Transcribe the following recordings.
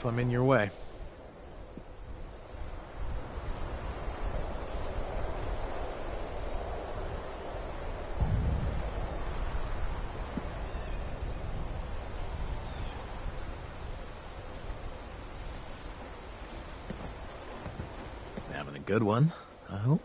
if I'm in your way. Having a good one, I hope.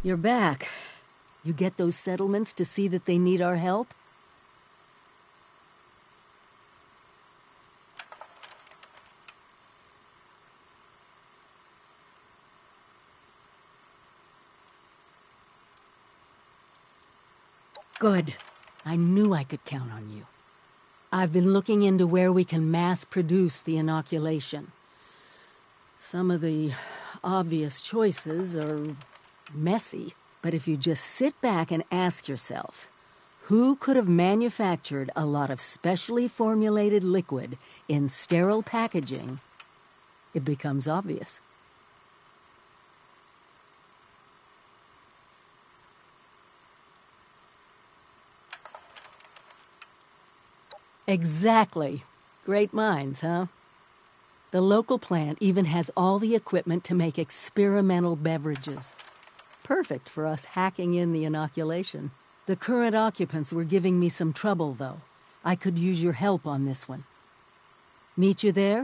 You're back. You get those settlements to see that they need our help? Good. I knew I could count on you. I've been looking into where we can mass-produce the inoculation. Some of the obvious choices are messy, but if you just sit back and ask yourself, who could have manufactured a lot of specially formulated liquid in sterile packaging, it becomes obvious. Exactly. Great minds, huh? The local plant even has all the equipment to make experimental beverages. Perfect for us hacking in the inoculation. The current occupants were giving me some trouble, though. I could use your help on this one. Meet you there?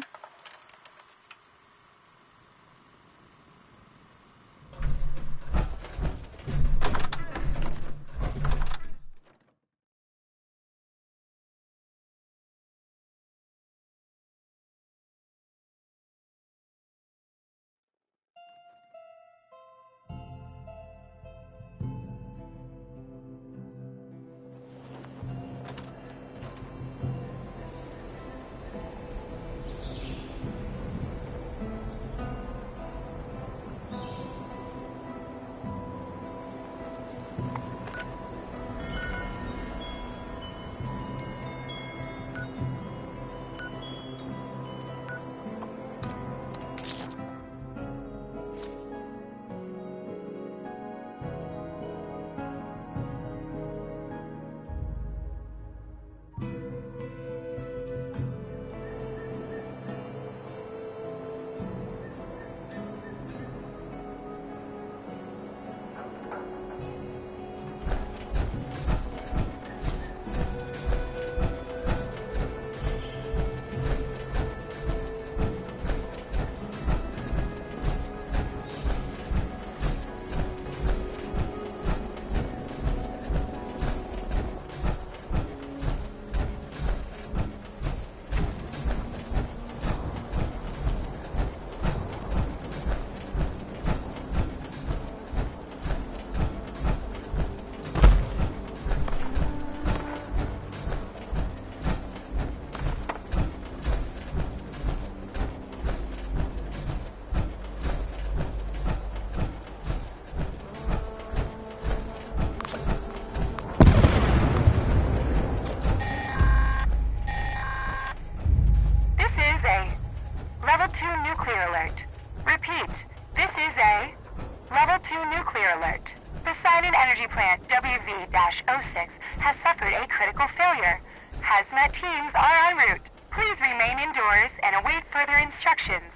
Level 2 nuclear alert. Repeat, this is a Level 2 nuclear alert. Poseidon Energy Plant WV-06 has suffered a critical failure. Hazmat teams are en route. Please remain indoors and await further instructions.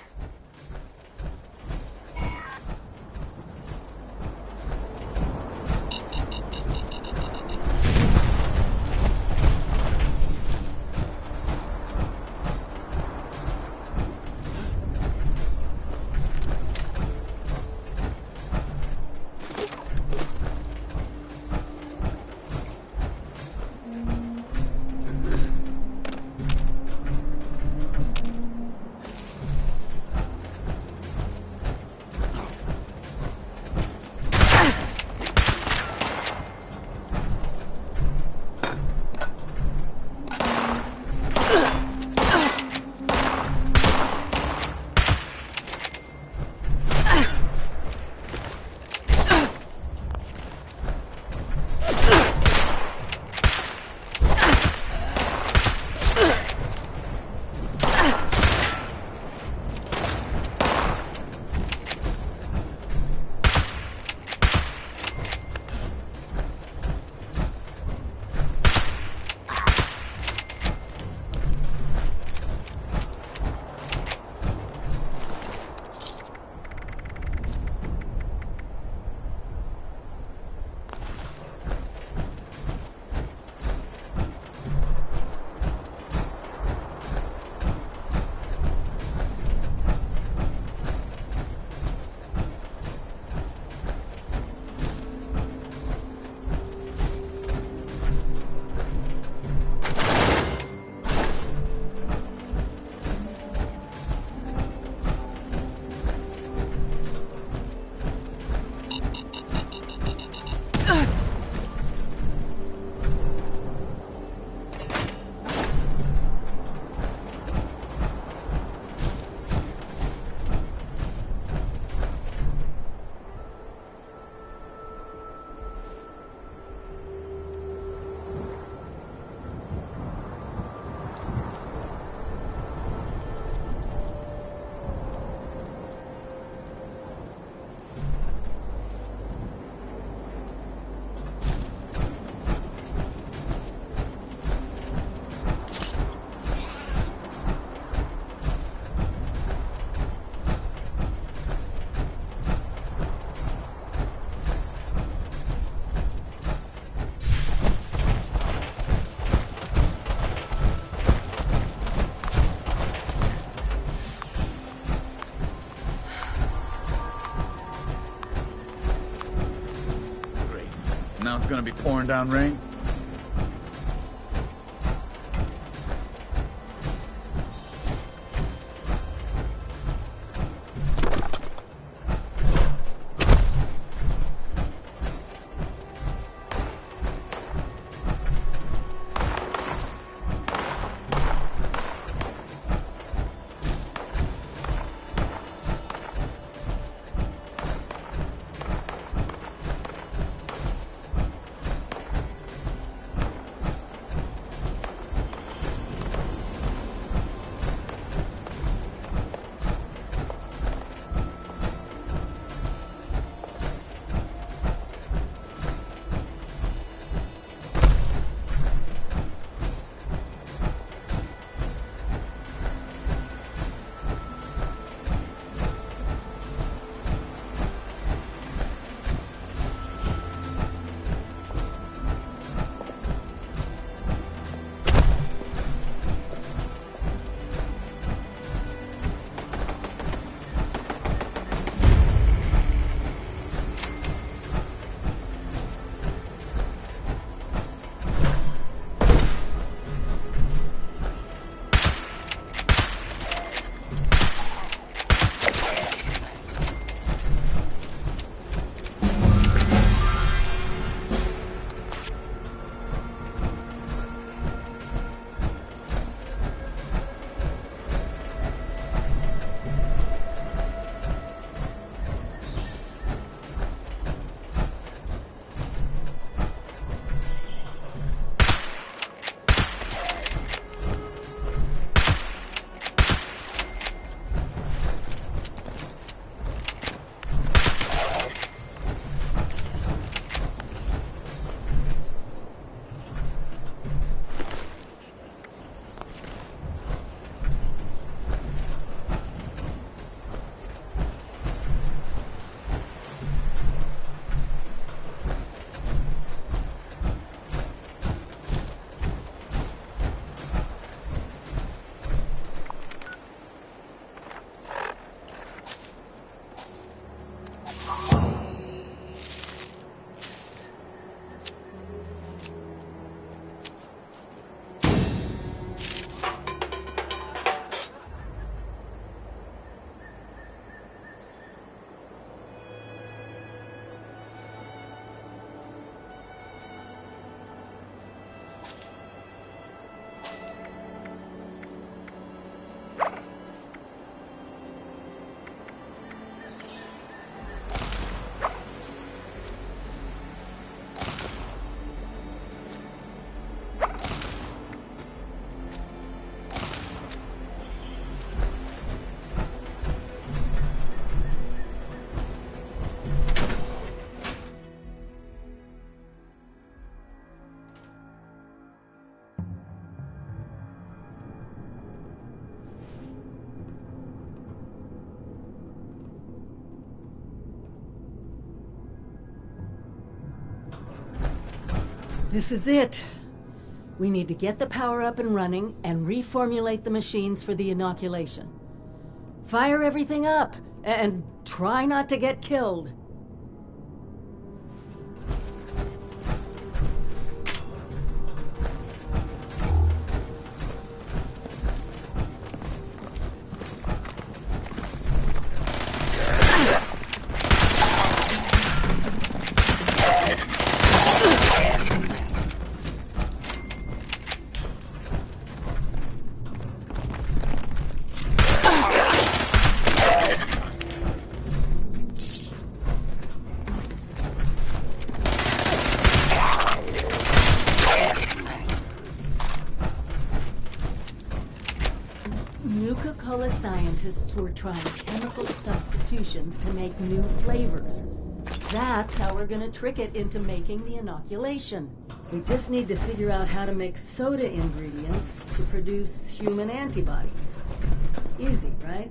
Now it's gonna be pouring down rain. This is it. We need to get the power up and running and reformulate the machines for the inoculation. Fire everything up and try not to get killed. Nuka-Cola scientists were trying chemical substitutions to make new flavors. That's how we're gonna trick it into making the inoculation. We just need to figure out how to mix soda ingredients to produce human antibodies. Easy, right?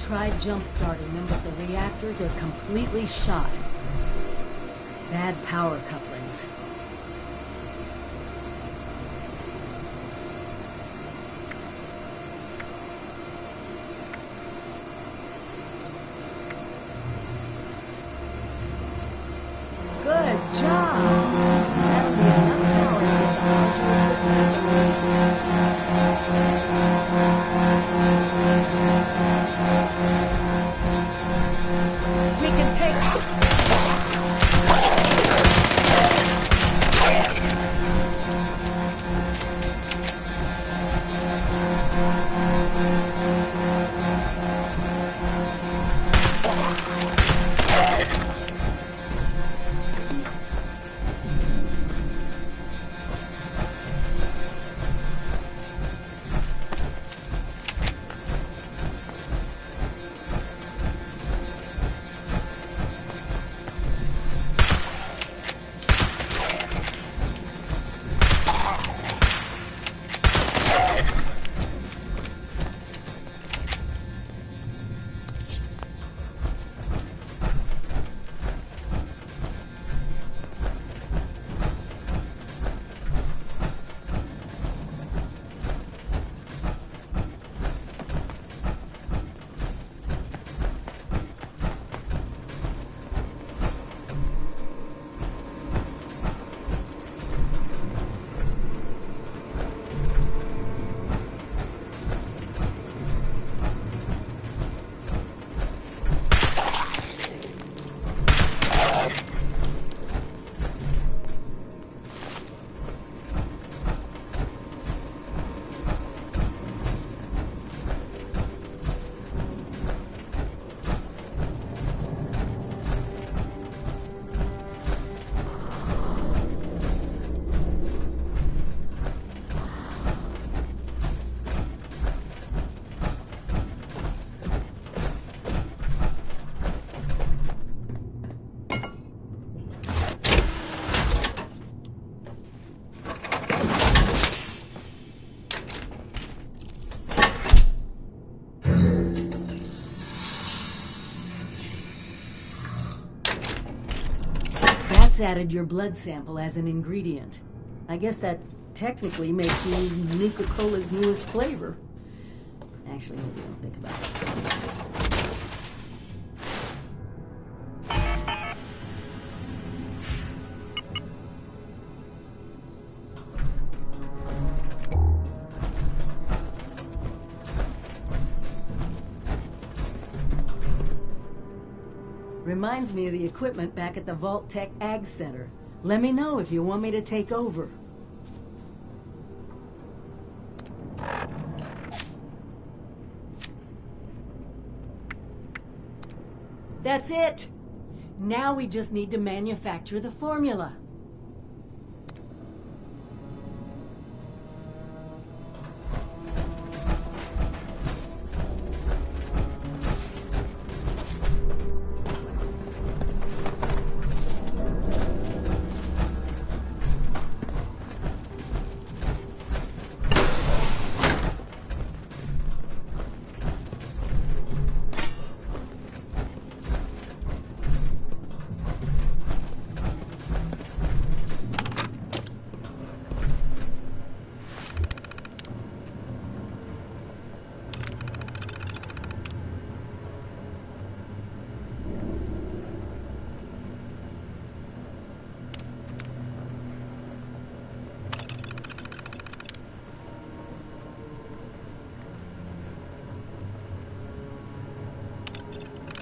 Tried jump-starting them, but the reactors are completely shot. Bad power couplings. Good job! That'll be enough power to get the module we can take... Gates added your blood sample as an ingredient. I guess that technically makes you Nuka-Cola's newest flavor. Actually, maybe don't think about it. Reminds me of the equipment back at the Vault-Tec Ag Center. Let me know if you want me to take over. That's it! Now we just need to manufacture the formula.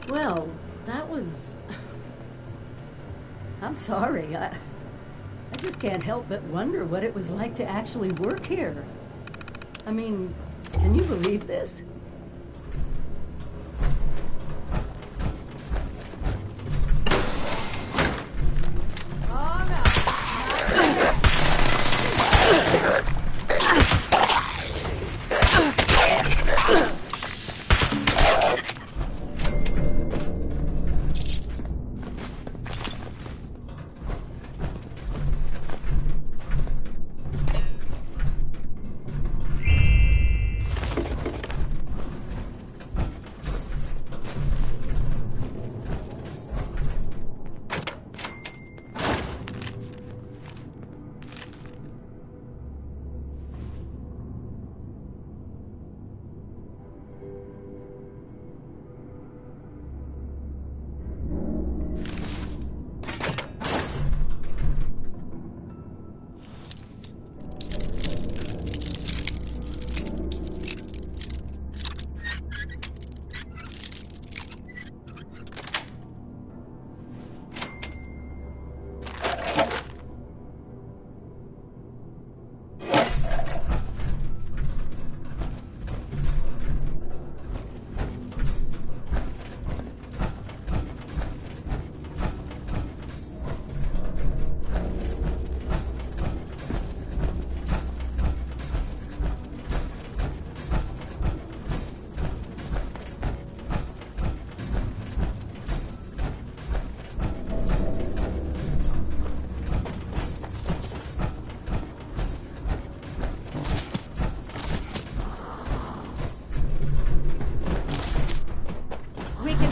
Well, that was... I'm sorry. I just can't help but wonder what it was like to actually work here. I mean, can you believe this?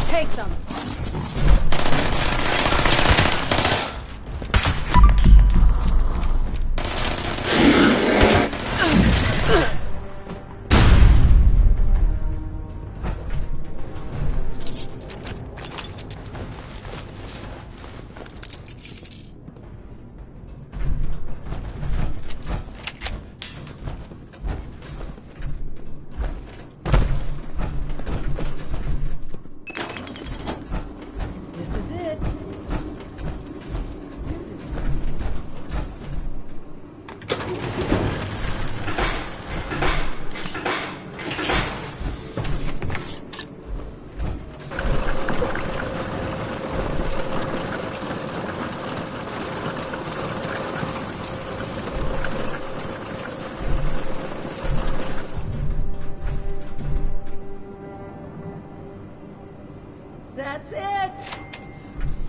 Take them. That's it!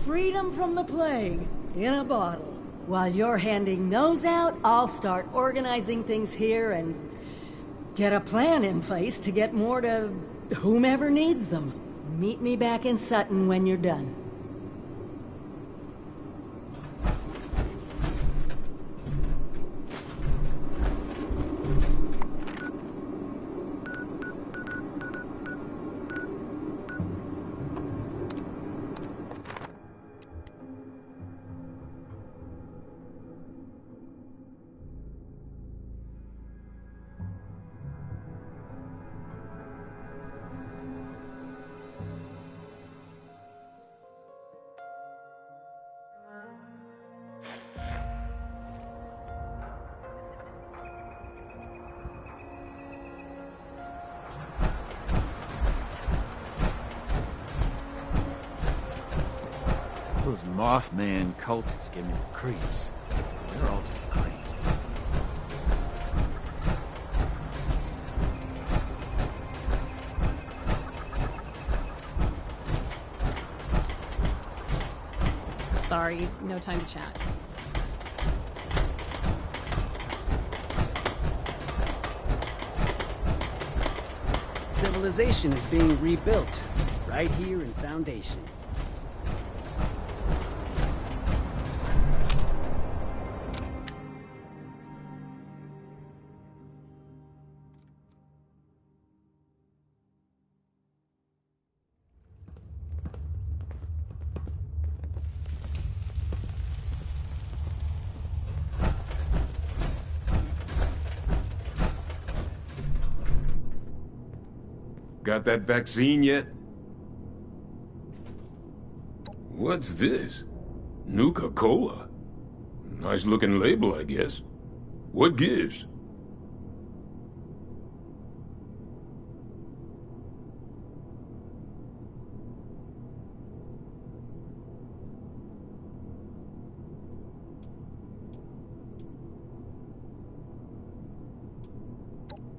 Freedom from the plague, in a bottle. While you're handing those out, I'll start organizing things here and get a plan in place to get more to whomever needs them. Meet me back in Sutton when you're done. Those Mothman cultists give me the creeps. They're all just crazy. Sorry, no time to chat. Civilization is being rebuilt, right here in Foundation. Got that vaccine yet? What's this? Nuka-Cola? Nice looking label, I guess. What gives?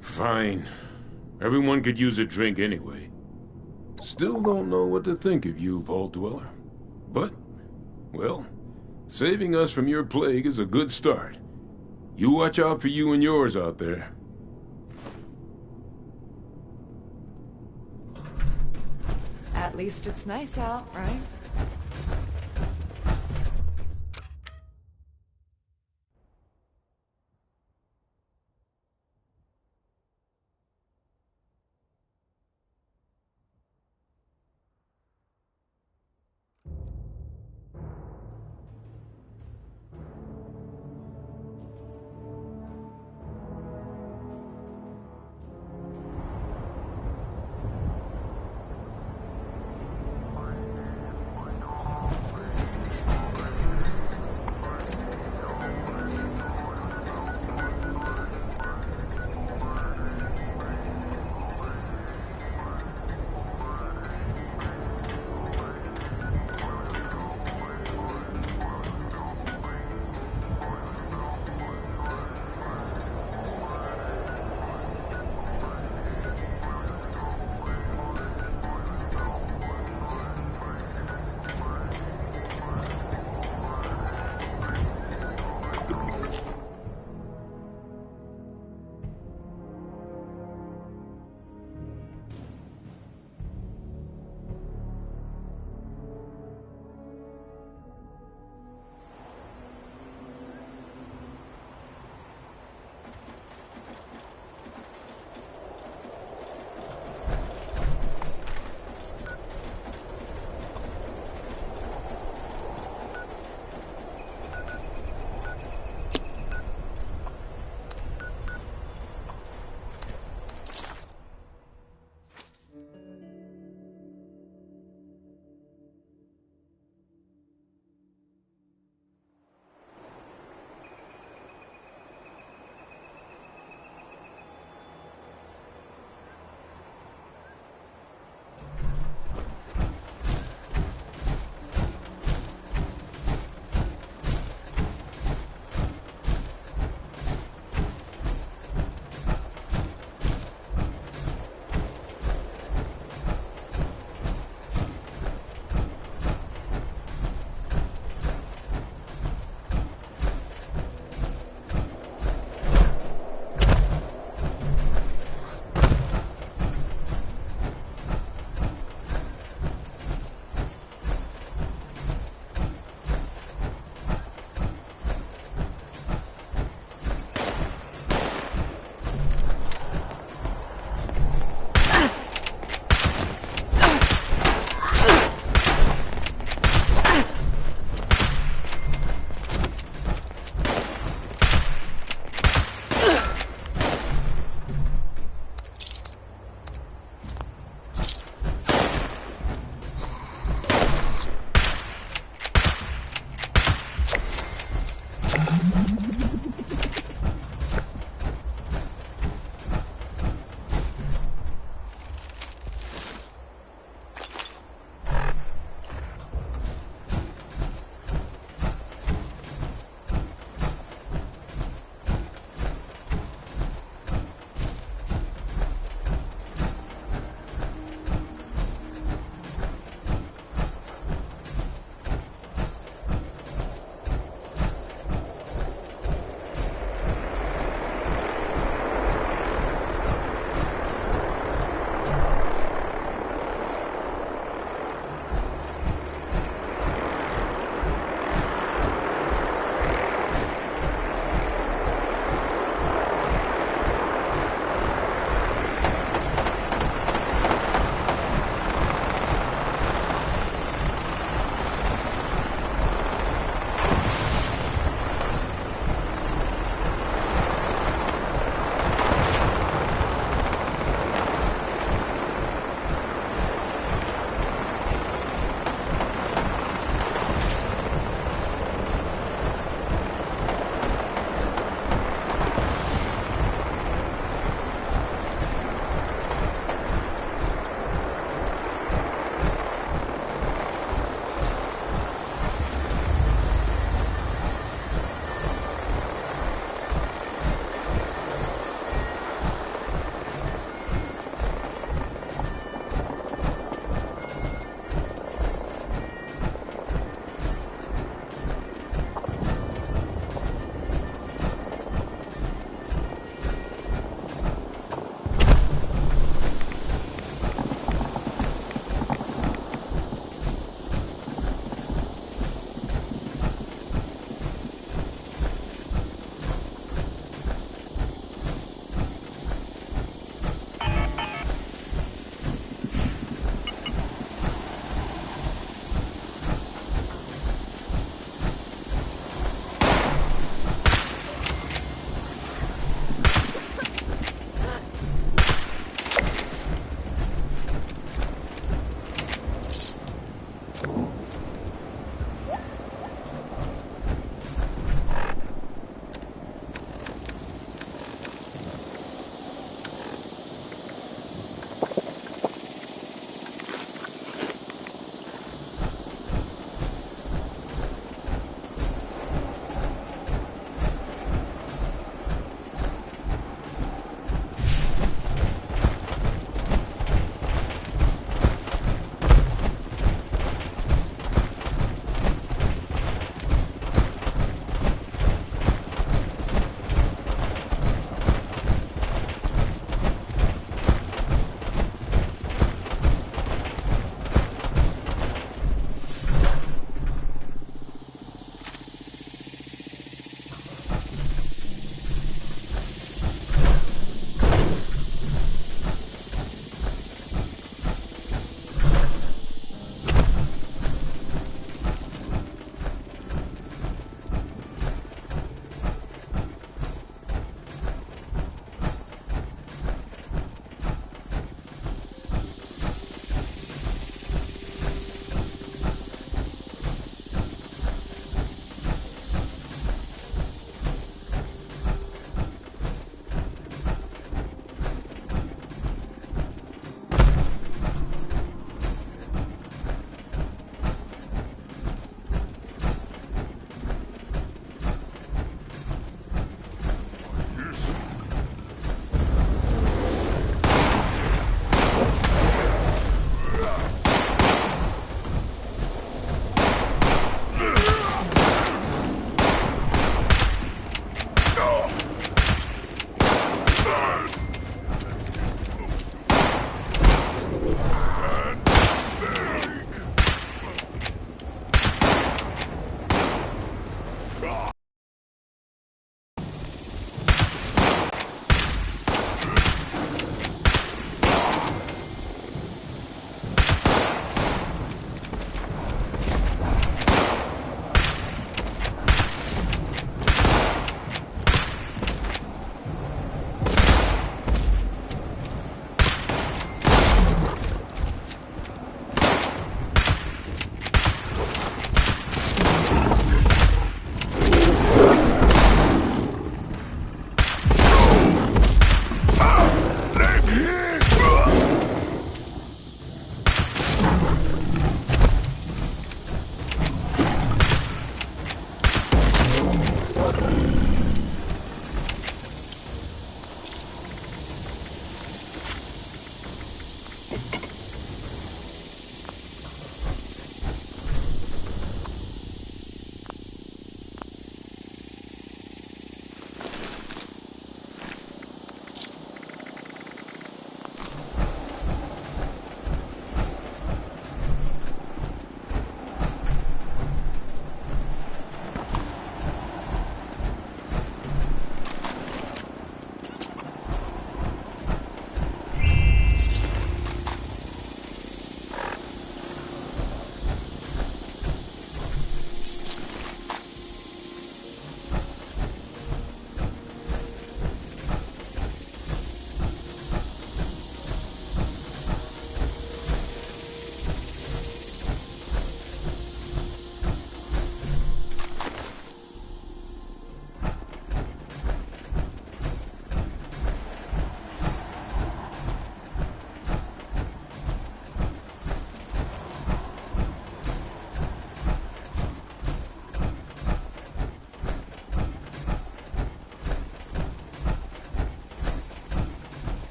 Fine. Everyone could use a drink anyway. Still don't know what to think of you, Vault Dweller. But, well, saving us from your plague is a good start. You watch out for you and yours out there. At least it's nice out, right?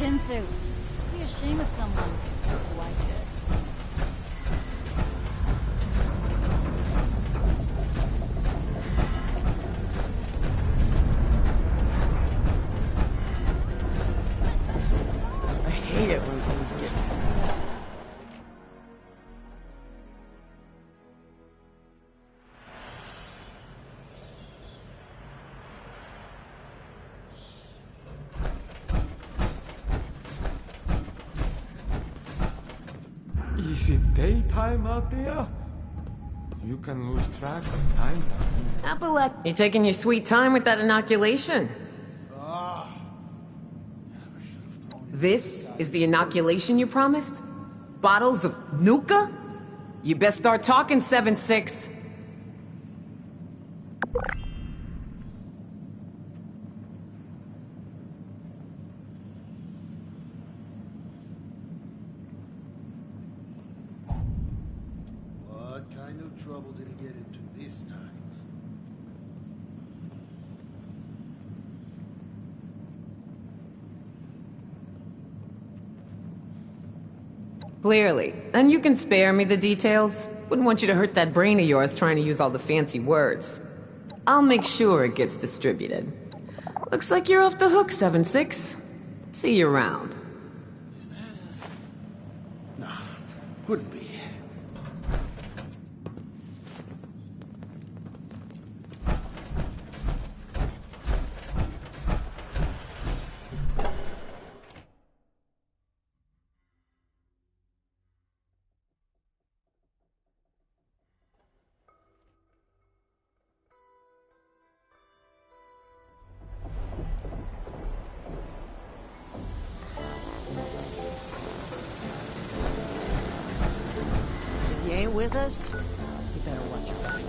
chin suit. Be ashamed of someone. So I could. I hate it when things get messy. Is it daytime out there? You can lose track of time. Appalach, you taking your sweet time with that inoculation? This is the inoculation you promised? Bottles of Nuka? You best start talking, 7-6. What kind of trouble did he get into this time? Clearly. And you can spare me the details. Wouldn't want you to hurt that brain of yours trying to use all the fancy words. I'll make sure it gets distributed. Looks like you're off the hook, 7-6. See you around. No, couldn't be. If you ain't with us, you better watch your back.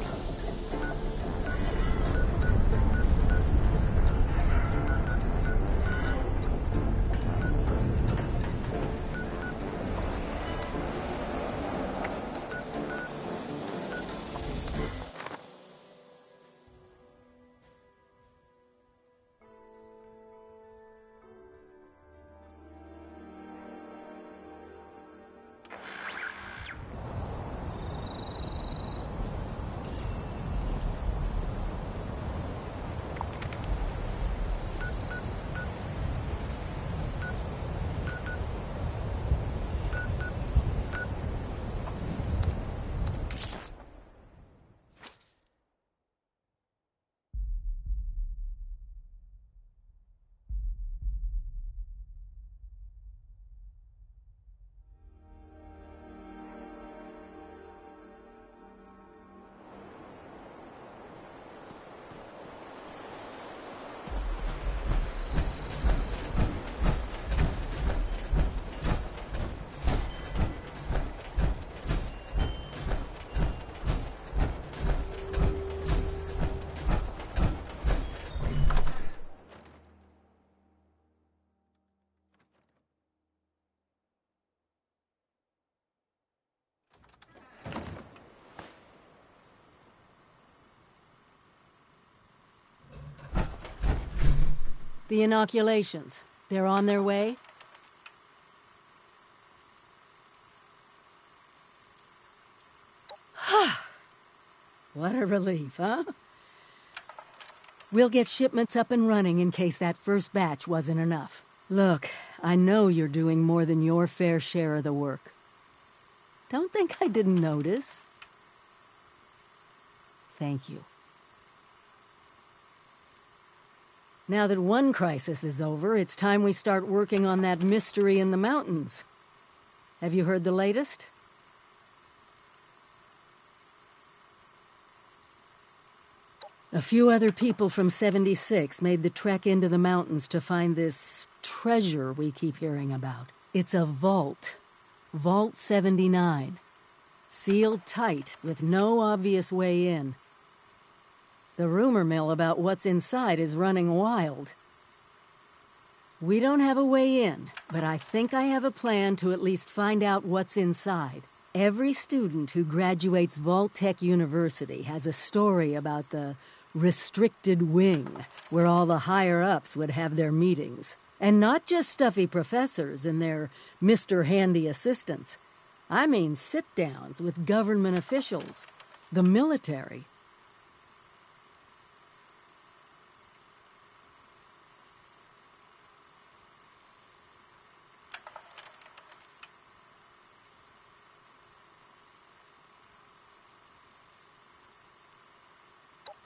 The inoculations, they're on their way? What a relief, huh? We'll get shipments up and running in case that first batch wasn't enough. Look, I know you're doing more than your fair share of the work. Don't think I didn't notice. Thank you. Now that one crisis is over, it's time we start working on that mystery in the mountains. Have you heard the latest? A few other people from 76 made the trek into the mountains to find this treasure we keep hearing about. It's a vault. Vault 79. Sealed tight, with no obvious way in. The rumor mill about what's inside is running wild. We don't have a way in, but I think I have a plan to at least find out what's inside. Every student who graduates Vault-Tec University has a story about the restricted wing, where all the higher-ups would have their meetings. And not just stuffy professors and their Mr. Handy assistants. I mean sit-downs with government officials, the military.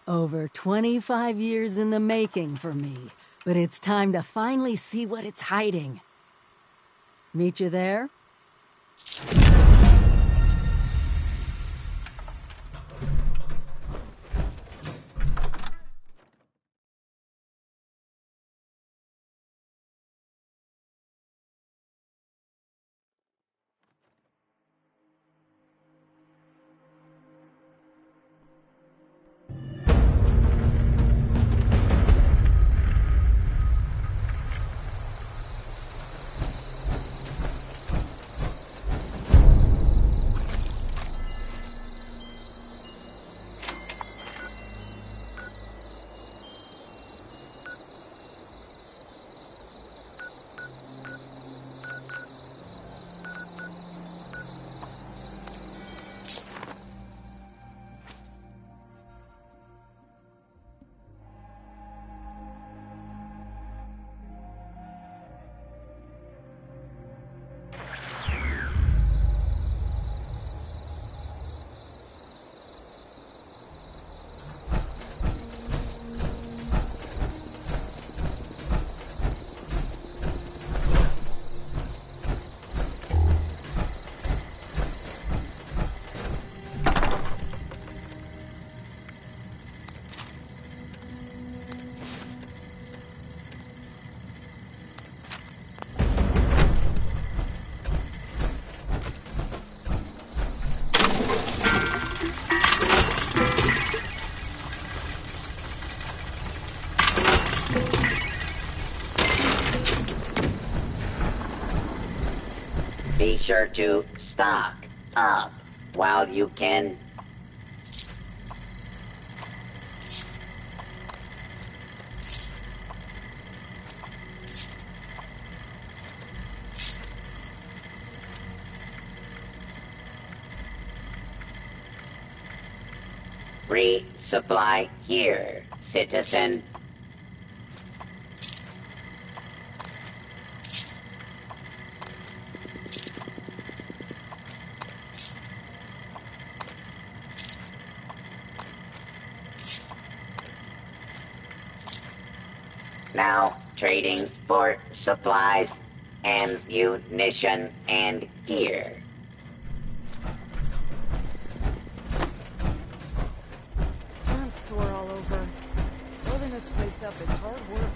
Over 25 years in the making for me, but it's time to finally see what it's hiding. Meet you there? Be sure to stock up while you can. Resupply here, citizen. Now trading for supplies, ammunition, and gear. I'm sore all over. Building this place up is hard work.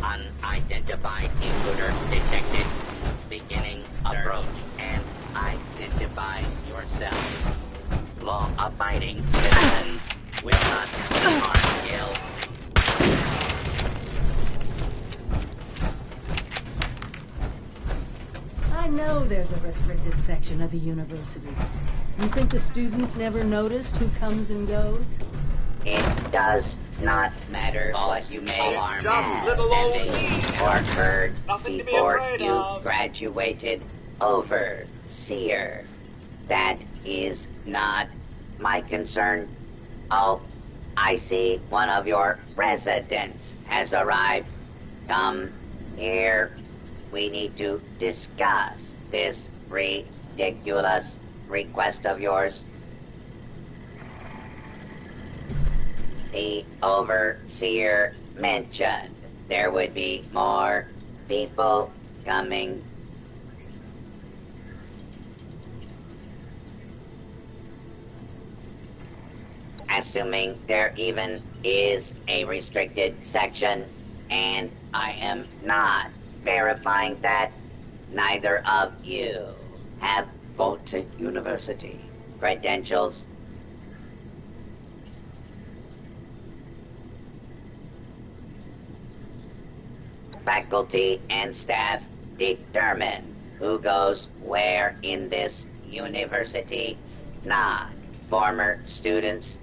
Unidentified intruder detected. Beginning approach and identify yourself. Law-abiding citizens will not harm you. know there's a restricted section of the university. You think the students never noticed who comes and goes? It does not matter what you may harm or heard before you graduated, Overseer. That is not my concern. Oh, I see one of your residents has arrived. Come here. We need to discuss this ridiculous request of yours. The Overseer mentioned there would be more people coming. Assuming there even is a restricted section, and I am not verifying that, neither of you have Vault-Tec University credentials. Faculty and staff determine who goes where in this university, not former students.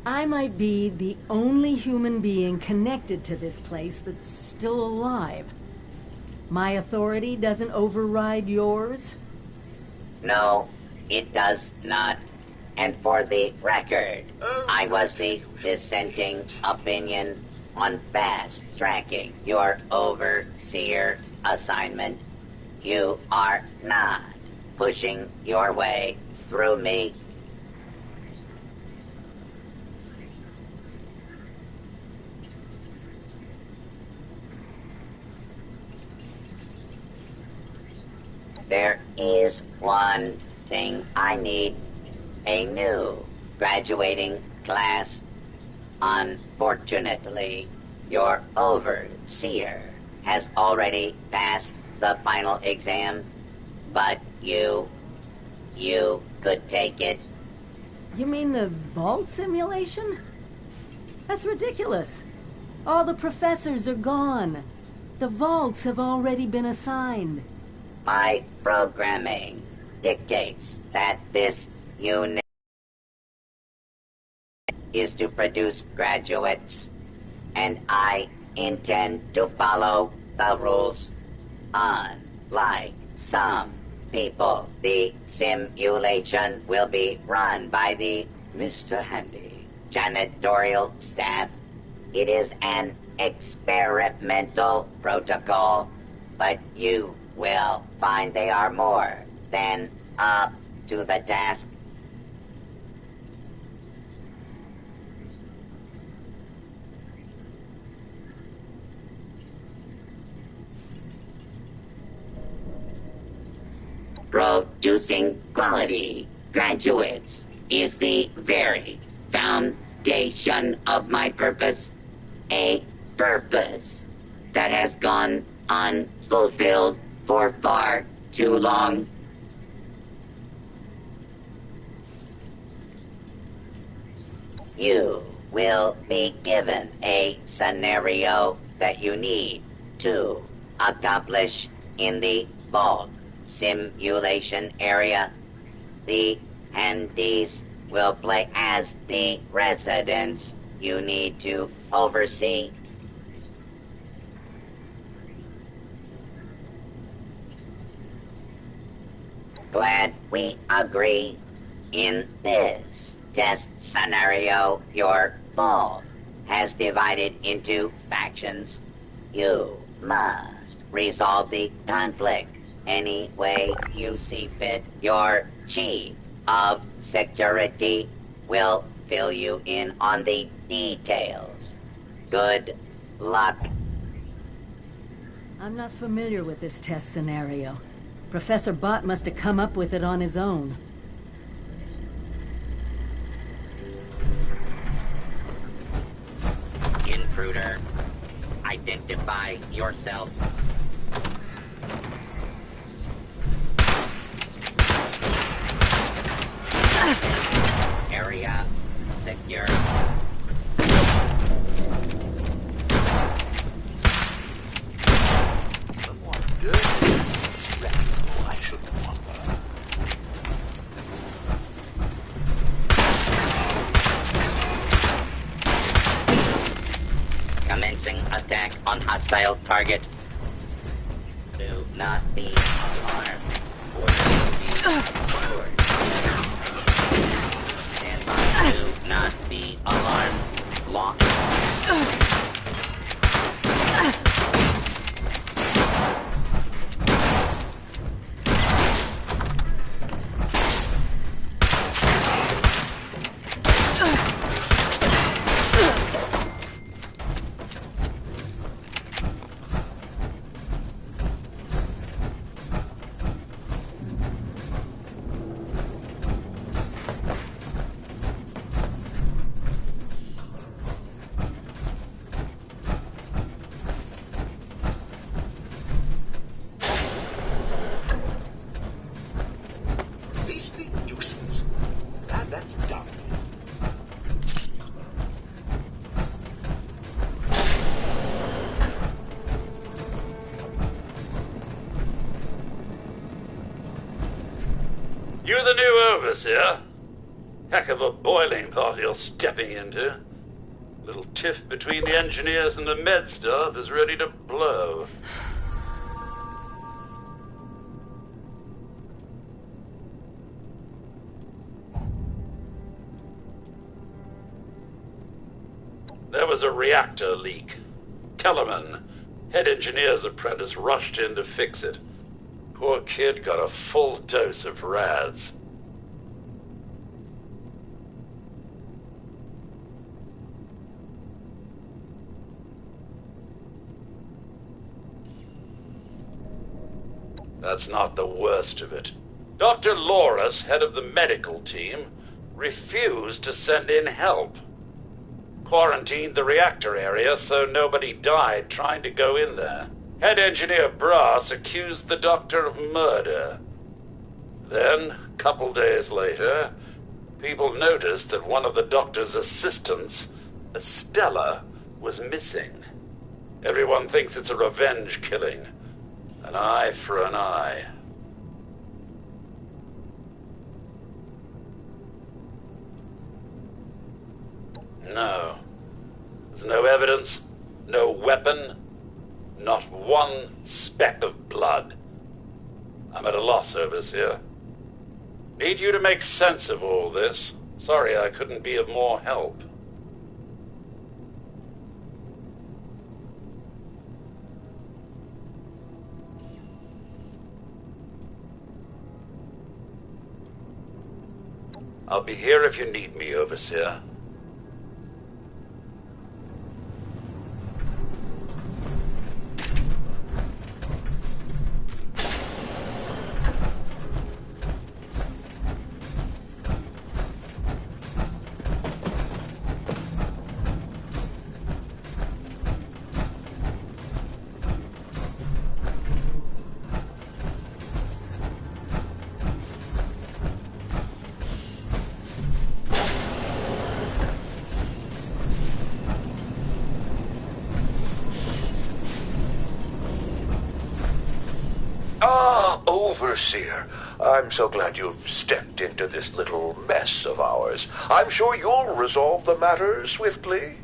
I might be the only human being connected to this place that's still alive. My authority doesn't override yours? No, it does not. And for the record, I was the dissenting opinion on fast-tracking your Overseer assignment. You are not pushing your way through me. There is one thing I need. A new graduating class. Unfortunately, your Overseer has already passed the final exam, but you could take it. You mean the vault simulation? That's ridiculous. All the professors are gone. The vaults have already been assigned. My programming dictates that this unit is to produce graduates, and I intend to follow the rules. Unlike some people, the simulation will be run by the Mr. Handy janitorial staff. It is an experimental protocol, but you will find they are more than up to the task. Producing quality graduates is the very foundation of my purpose. A purpose that has gone unfulfilled for far too long. You will be given a scenario that you need to accomplish in the vault simulation area. The Handies will play as the residents you need to oversee. Glad we agree. In this test scenario, your vault has divided into factions. You must resolve the conflict any way you see fit. Your chief of security will fill you in on the details. Good luck. I'm not familiar with this test scenario. Professor Bott must have come up with it on his own. Intruder, identify yourself. Area secure. Commencing attack on hostile target. Do not be alarmed. Stand by. Do not be alarmed. Law enforcement. Beastly nuisance. And that's done. You the new overseer? Heck of a boiling pot you're stepping into. Little tiff between the engineers and the med staff is ready to blow. There was a reactor leak. Kellerman, head engineer's apprentice, rushed in to fix it. Poor kid got a full dose of rads. That's not the worst of it. Dr. Loris, head of the medical team, refused to send in help. Quarantined the reactor area so nobody died trying to go in there. Head engineer Brass accused the doctor of murder. Then, a couple days later, people noticed that one of the doctor's assistants, Estella, was missing. Everyone thinks it's a revenge killing. An eye for an eye. No. There's no evidence, no weapon, not one speck of blood. I'm at a loss, Overseer. Need you to make sense of all this. Sorry I couldn't be of more help. I'll be here if you need me, Overseer. Overseer, I'm so glad you've stepped into this little mess of ours. I'm sure you'll resolve the matter swiftly.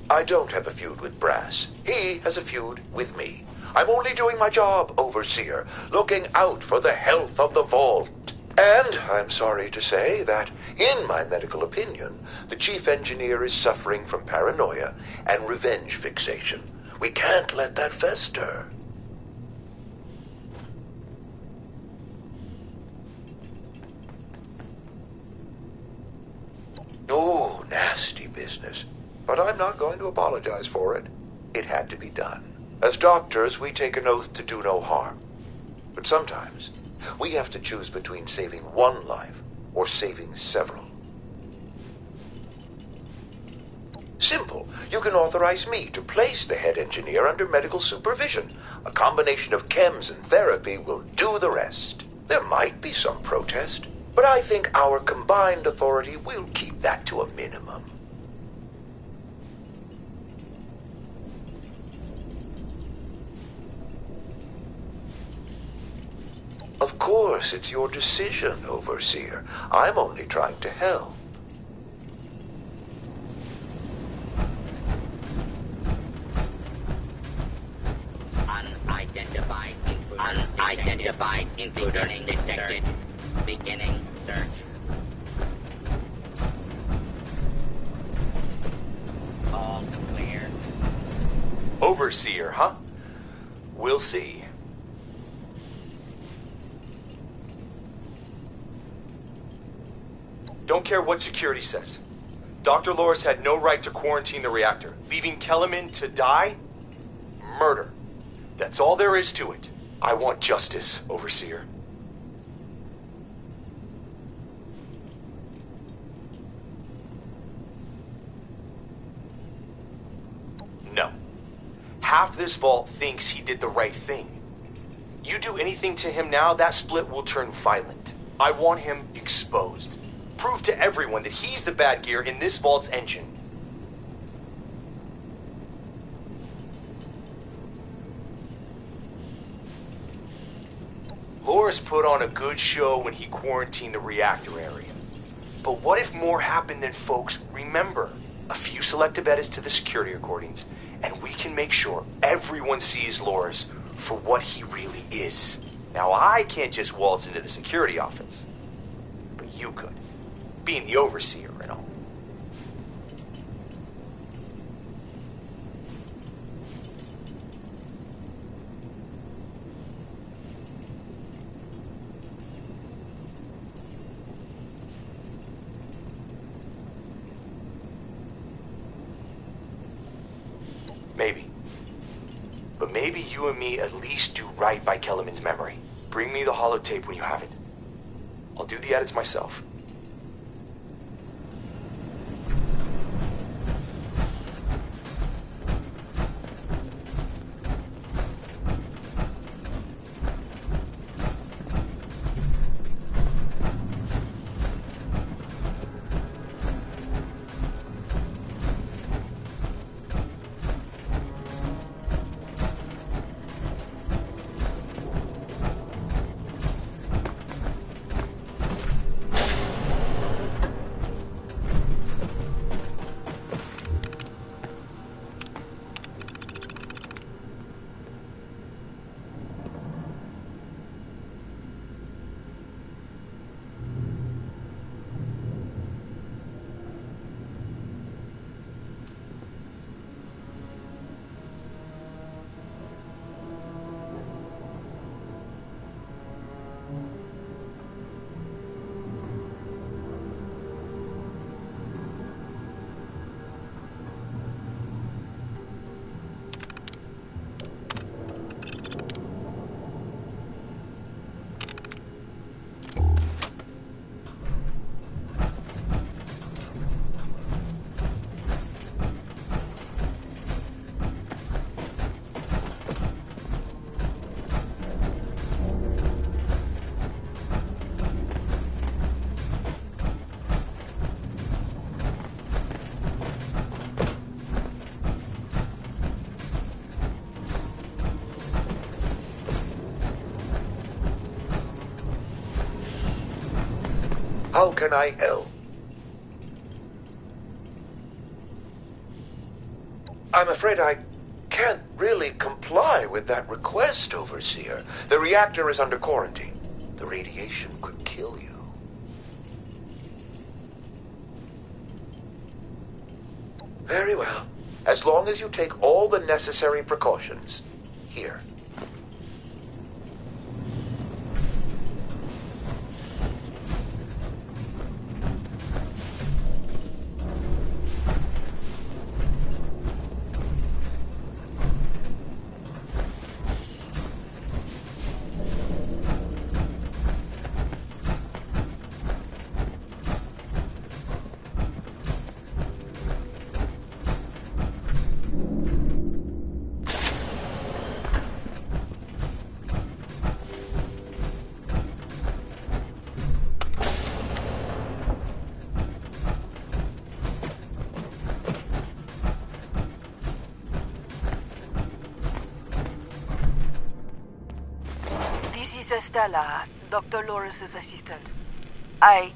I don't have a feud with Brass. He has a feud with me. I'm only doing my job, Overseer, looking out for the health of the vault. And I'm sorry to say that, in my medical opinion, the chief engineer is suffering from paranoia and revenge fixation. We can't let that fester. Oh, nasty business. But I'm not going to apologize for it. It had to be done. As doctors, we take an oath to do no harm. But sometimes we have to choose between saving one life or saving several. Simple. You can authorize me to place the head engineer under medical supervision. A combination of chems and therapy will do the rest. There might be some protest, but I think our combined authority will keep that to a minimum. Of course, it's your decision, Overseer. I'm only trying to help. Unidentified intruder detected. Beginning search. All clear. Overseer, huh? We'll see. Don't care what security says. Dr. Loris had no right to quarantine the reactor. Leaving Kellerman to die? Murder. That's all there is to it. I want justice, Overseer. No. Half this vault thinks he did the right thing. You do anything to him now, that split will turn violent. I want him exposed. Prove to everyone that he's the bad gear in this vault's engine. Loris put on a good show when he quarantined the reactor area. But what if more happened than folks remember? A few selective edits to the security recordings, and we can make sure everyone sees Loris for what he really is. Now, I can't just waltz into the security office, but you could, being the Overseer and all. Maybe. But maybe you and me at least do right by Kellerman's memory. Bring me the holotape when you have it. I'll do the edits myself. How can I help? I'm afraid I can't really comply with that request, Overseer. The reactor is under quarantine. The radiation could kill you. Very well. As long as you take all the necessary precautions. Here. Estella, Dr. Loris' assistant. I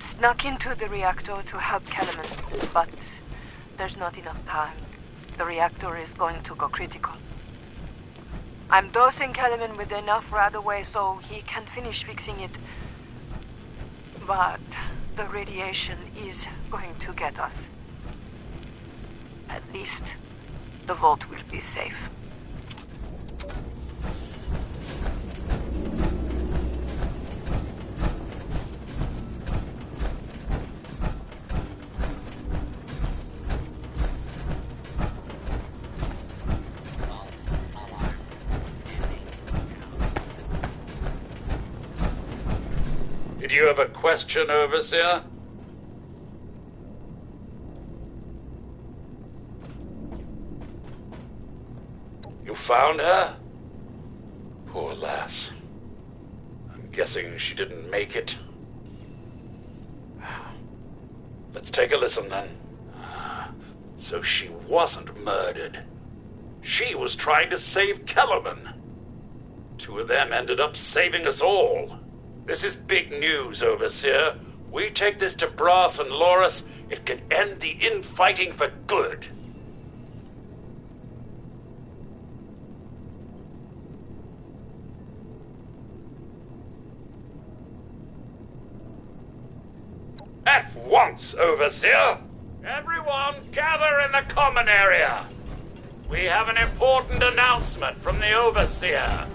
snuck into the reactor to help Kellerman, but there's not enough time. The reactor is going to go critical. I'm dosing Kellerman with enough Radaway so he can finish fixing it. But the radiation is going to get us. At least the vault will be safe. Did you have a question, Overseer? You found her? Poor lass. I'm guessing she didn't make it. Let's take a listen then. So she wasn't murdered. She was trying to save Kellerman. Two of them ended up saving us all. This is big news, Overseer. We take this to Brass and Loris, it could end the infighting for good. At once, Overseer! Everyone gather in the common area! We have an important announcement from the Overseer.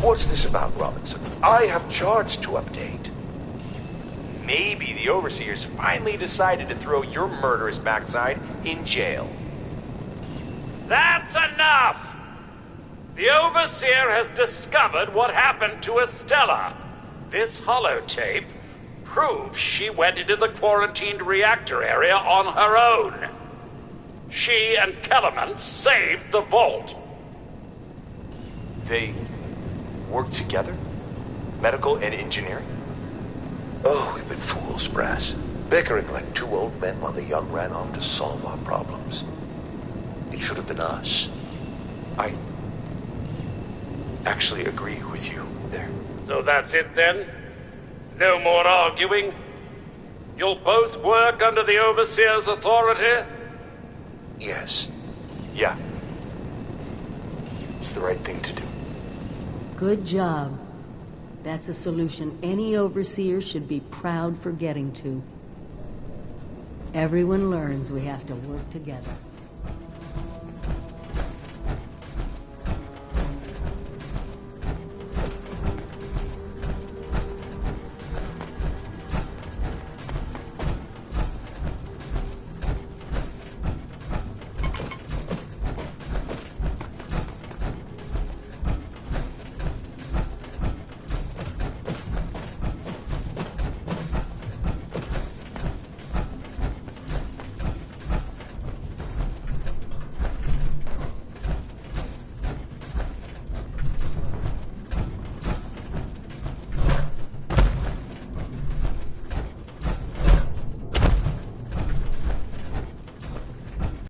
What's this about, Robinson? I have charts to update. Maybe the Overseers finally decided to throw your murderous backside in jail. That's enough! The Overseer has discovered what happened to Estella. This holotape proves she went into the quarantined reactor area on her own. She and Kellerman saved the vault. They work together? Medical and engineering? Oh, we've been fools, Brass. Bickering like two old men while the young ran off to solve our problems. It should have been us. I actually agree with you there. So that's it then? No more arguing? You'll both work under the Overseer's authority? Yes. Yeah. It's the right thing to do. Good job. That's a solution any Overseer should be proud for getting to. Everyone learns we have to work together.